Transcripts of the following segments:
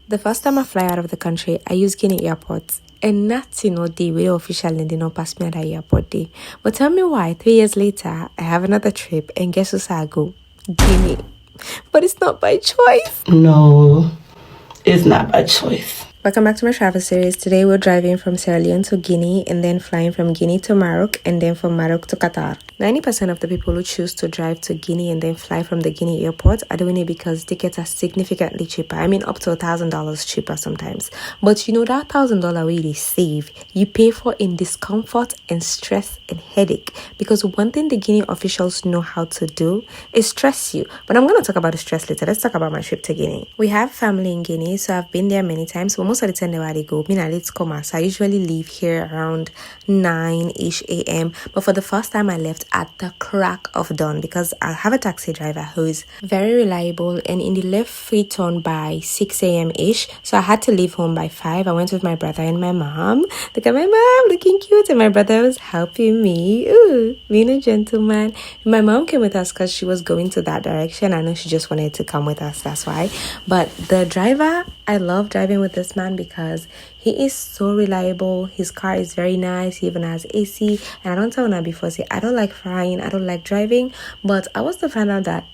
The first time I fly out of the country, I use Guinea airport. And nothing no day with official and they not pass me at the airport day. But tell me why 3 years later I have another trip and guess where I go? Guinea. But it's not by choice. No, it's not by choice. Welcome back to my travel series. Today we're driving from Sierra Leone to Guinea and then flying from Guinea to Morocco and then from Morocco to Qatar. 90% of the people who choose to drive to Guinea and then fly from the Guinea airport are doing it because tickets are significantly cheaper. I mean up to $1,000 cheaper sometimes. But you know that $1,000 way they save, you pay for in discomfort and stress and headache. Because one thing the Guinea officials know how to do is stress you. But I'm going to talk about the stress later. Let's talk about my trip to Guinea. We have family in Guinea, so I've been there many times. But most of the time where they go, let's come. So I usually leave here around 9-ish a.m. But for the first time I left at the crack of dawn because I have a taxi driver who is very reliable and in the left free turn by 6 a.m. ish. So I had to leave home by 5. I went with my brother and my mom. Look at my mom looking cute, and my brother was helping me. Ooh, being a gentleman. My mom came with us because she was going to that direction. I know she just wanted to come with us, that's why. But the driver, I love driving with this man because he is so reliable. His car is very nice. He even has AC. And I don't tell him before, say, I don't like flying, I don't like driving. But I was to find out that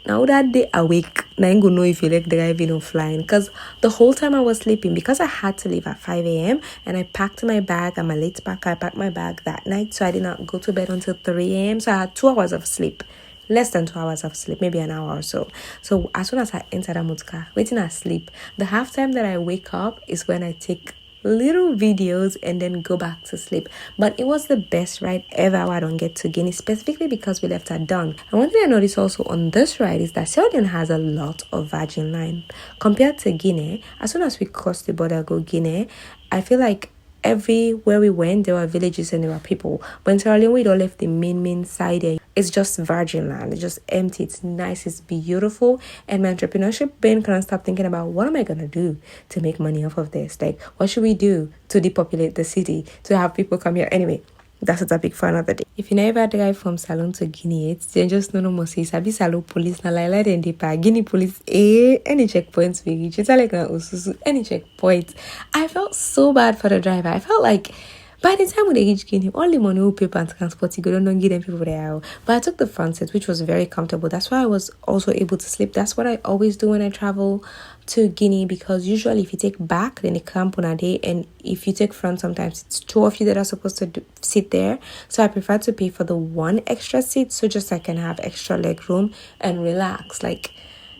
now that day awake, I ain't gonna know if you like driving or flying. Because the whole time I was sleeping, because I had to leave at 5 a.m. and I packed my bag. I'm a late packer. I packed my bag that night. So I did not go to bed until 3 a.m. So I had 2 hours of sleep. Less than 2 hours of sleep, maybe an hour or so. So as soon as I enter the mood car, waiting I sleep, the half time that I wake up is when I take little videos and then go back to sleep. But it was the best ride ever. I don't get to Guinea, specifically because we left at dawn. And one thing I noticed also on this ride is that Sierra Leone has a lot of virgin land compared to Guinea. As soon as we cross the border go Guinea, I feel like everywhere we went there were villages and there were people. But in Sierra Leone we don't left the main side there. It's just virgin land. It's just empty. It's nice. It's beautiful. And my entrepreneurship brain can't stop thinking about what am I gonna do to make money off of this? Like, what should we do to depopulate the city, to have people come here? Anyway, that's a topic for another day. If you never drive from SALONE to Guinea, it's just no more say sabi SALONE police na like then they pa Guinea police any checkpoints we reach. It's like na ususu any checkpoint. I felt so bad for the driver. I felt like by the time we reach Guinea, all the money we pay for transport, you don't give them people there. But I took the front seat, which was very comfortable. That's why I was also able to sleep. That's what I always do when I travel to Guinea, because usually if you take back, then they camp on a day, and if you take front, sometimes it's 2 of you that are supposed to sit there. So I prefer to pay for the 1 extra seat, so just I can have extra leg room and relax. Like,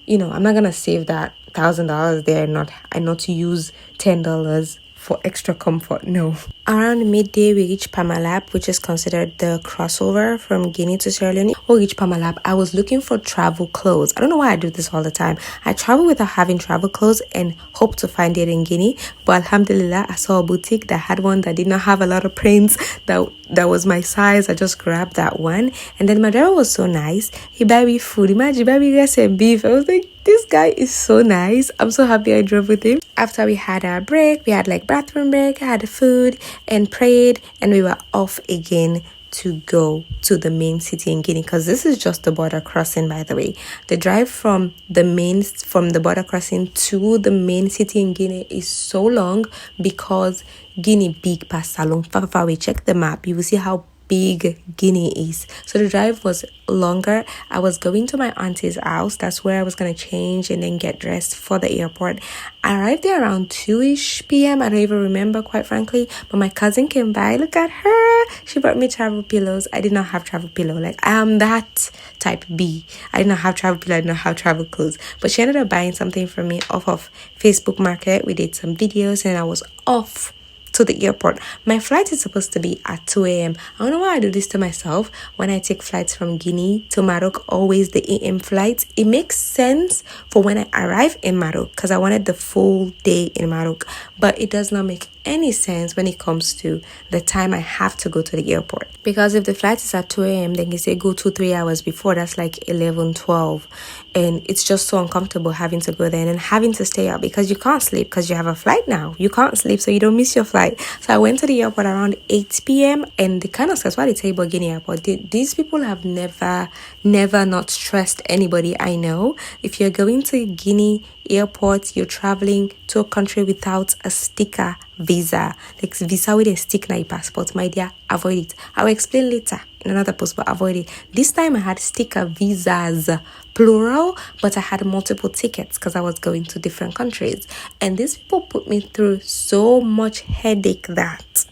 you know, I'm not gonna save that $1,000 there and not to use $10 for extra comfort. No. Around midday, we reached Pamalap, which is considered the crossover from Guinea to Sierra Leone. We reached Pamalap. I was looking for travel clothes. I don't know why I do this all the time. I travel without having travel clothes and hope to find it in Guinea. But alhamdulillah, I saw a boutique that had one that did not have a lot of prints. That was my size. I just grabbed that one. And then my driver was so nice. He buy me food. Imagine, he buy me rice and beef. I was like, this guy is so nice. I'm so happy I drove with him. After we had our break, we had like bathroom break, I had food and prayed, and we were off again to go to the main city in Guinea, because this is just the border crossing, by the way. The drive from the border crossing to the main city in Guinea is so long because Guinea big past Salone. Far away. Check the map, you will see how big Guinea is. So the drive was longer. I was going to my auntie's house. That's where I was gonna change and then get dressed for the airport. I arrived there around 2-ish p.m. I don't even remember, quite frankly, but my cousin came by. Look at her. She brought me travel pillows. I did not have travel pillow. Like, I am that type B. I did not have travel pillow. I did not have travel clothes. But she ended up buying something for me off of Facebook Market. We did some videos and I was off to the airport. My flight is supposed to be at 2 a.m. I don't know why I do this to myself when I take flights from Guinea to Morocco, always the AM flights. It makes sense for when I arrive in Morocco because I wanted the full day in Morocco, but it does not make any sense when it comes to the time I have to go to the airport. Because if the flight is at 2 a.m., then you say go 2-3 hours before. That's like 11, 12. and it's just so uncomfortable having to go there and then having to stay out because you can't sleep because you have a flight now. You can't sleep so you don't miss your flight. So I went to the airport around 8 p.m. and the kind of stress why they tell you about Guinea airport. These people have never not stressed anybody I know. If you're going to Guinea airport, you're traveling to a country without a sticker visa, like visa with a stick na your passport, my dear, avoid it. I will explain later in another post, but avoid it. This time I had sticker visas, plural, but I had multiple tickets because I was going to different countries, and these people put me through so much headache that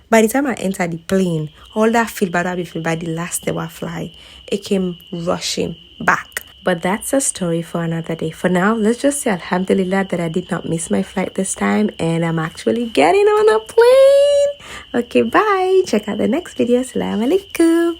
by the time I entered the plane, all that feel bad by the last day I fly, it came rushing back. But that's a story for another day. For now, let's just say alhamdulillah that I did not miss my flight this time and I'm actually getting on a plane. Okay, bye. Check out the next video. Assalamu alaikum.